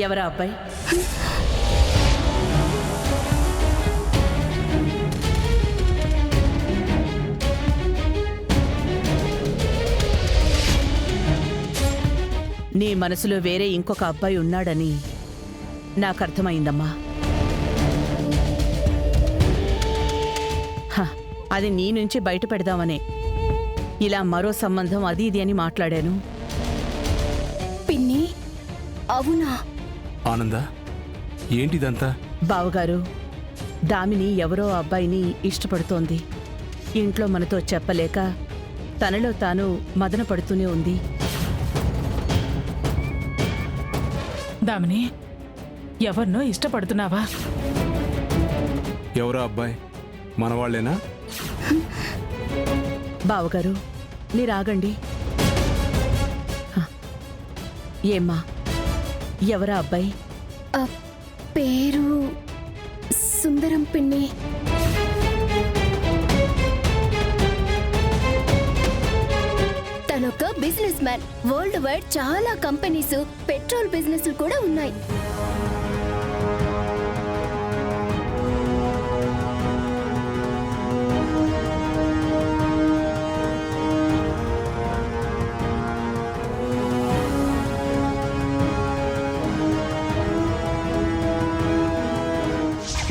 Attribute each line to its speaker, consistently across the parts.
Speaker 1: ఎవరా అబ్బాయి? నీ మనసులో వేరే ఇంకొక అబ్బాయి ఉన్నాడని నాకు అర్థమైందమ్మా. అది నీ నుంచి బయట పెడదామనే ఇలా మరో సంబంధం అది ఇది అని మాట్లాడాను.
Speaker 2: పిన్ని, అవునా?
Speaker 3: ఆనంద, ఏంటిదంతా?
Speaker 1: బావగారు, దామిని ఎవరో అబ్బాయిని ఇష్టపడుతోంది. ఇంట్లో మనతో చెప్పలేక తనలో తాను మదన పడుతూనే ఉంది.
Speaker 4: దామిని, ఎవరినో ఇష్టపడుతున్నావా?
Speaker 3: ఎవరా అబ్బాయి? మనవాళ్లేనా?
Speaker 1: బావగారు, మీరాగండి. ఏమ్మా, ఎవరా అబ్బాయి?
Speaker 2: పేరు సుందరం పిన్ని. తనొక బిజినెస్ మ్యాన్. వరల్డ్ వైడ్ చాలా కంపెనీస్, పెట్రోల్ బిజినెస్ కూడా ఉన్నాయి.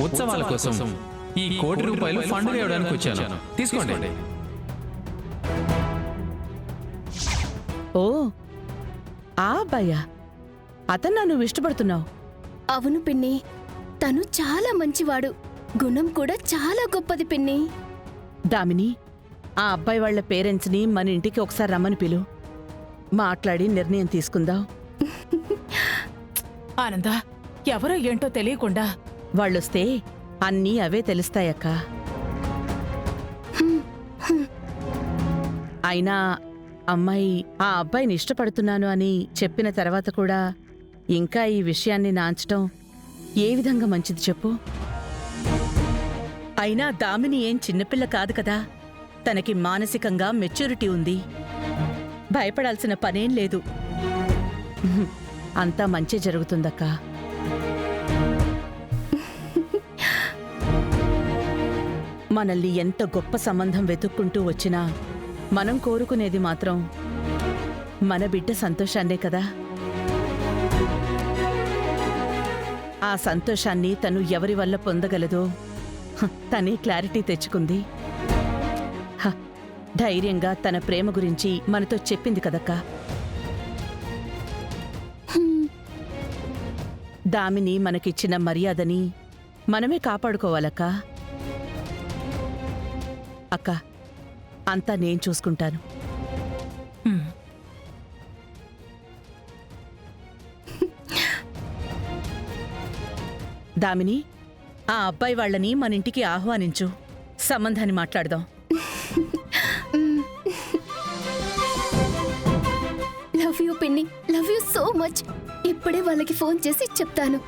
Speaker 5: ఉత్సవాల కోసం ఈ ₹1,00,00,000 ఫండ్ ఇవ్వడానికి వచ్చాను. తీసుకోండి.
Speaker 1: ఓ, ఆ అబ్బాయా? అతన్నా నువ్వు ఇష్టపడుతున్నావు?
Speaker 2: అవును పిన్ని, తను చాలా మంచివాడు. గుణం కూడా చాలా గొప్పది పిన్ని.
Speaker 1: దామిని, ఆ అబ్బాయి వాళ్ళ పేరెంట్స్ని మన ఇంటికి ఒకసారి రమ్మని పిలు. మాట్లాడి నిర్ణయం తీసుకుందాం.
Speaker 4: ఆనందా, ఎవరో ఏంటో తెలియకుండా
Speaker 1: వాళ్ళొస్తే అన్నీ అవే తెలుస్తాయక్క. అయినా అమ్మాయి ఆ అబ్బాయిని ఇష్టపడుతున్నాను అని చెప్పిన తర్వాత కూడా ఇంకా ఈ విషయాన్ని నాంచటం ఏ విధంగా మంచిది చెప్పు? అయినా దామిని ఏం చిన్నపిల్ల కాదు కదా. తనకి మానసికంగా మెచ్యూరిటీ ఉంది. భయపడాల్సిన పనేం లేదు. అంతా మంచి జరుగుతుందక్క. మనల్ని ఎంత గొప్ప సంబంధం వెతుక్కుంటూ వచ్చినా మనం కోరుకునేది మాత్రం మన బిడ్డ సంతోషాన్నే కదా. ఆ సంతోషాన్ని తను ఎవరి వల్ల పొందగలదో తనే క్లారిటీ తెచ్చుకుంది. ధైర్యంగా తన ప్రేమ గురించి మనతో చెప్పింది కదక్కా. దామిని మనకిచ్చిన మర్యాదని మనమే కాపాడుకోవాలక్కా. అక్క, అంతా నేను చూసుకుంటాను. దామిని, ఆ అబ్బాయి వాళ్ళని మన ఇంటికి ఆహ్వానించు. సంబంధాన్ని మాట్లాడదాం.
Speaker 2: లవ్ యూ పిన్ని, లవ్ యూ సో మచ్. ఇప్పుడే వాళ్ళకి ఫోన్ చేసి చెప్తాను.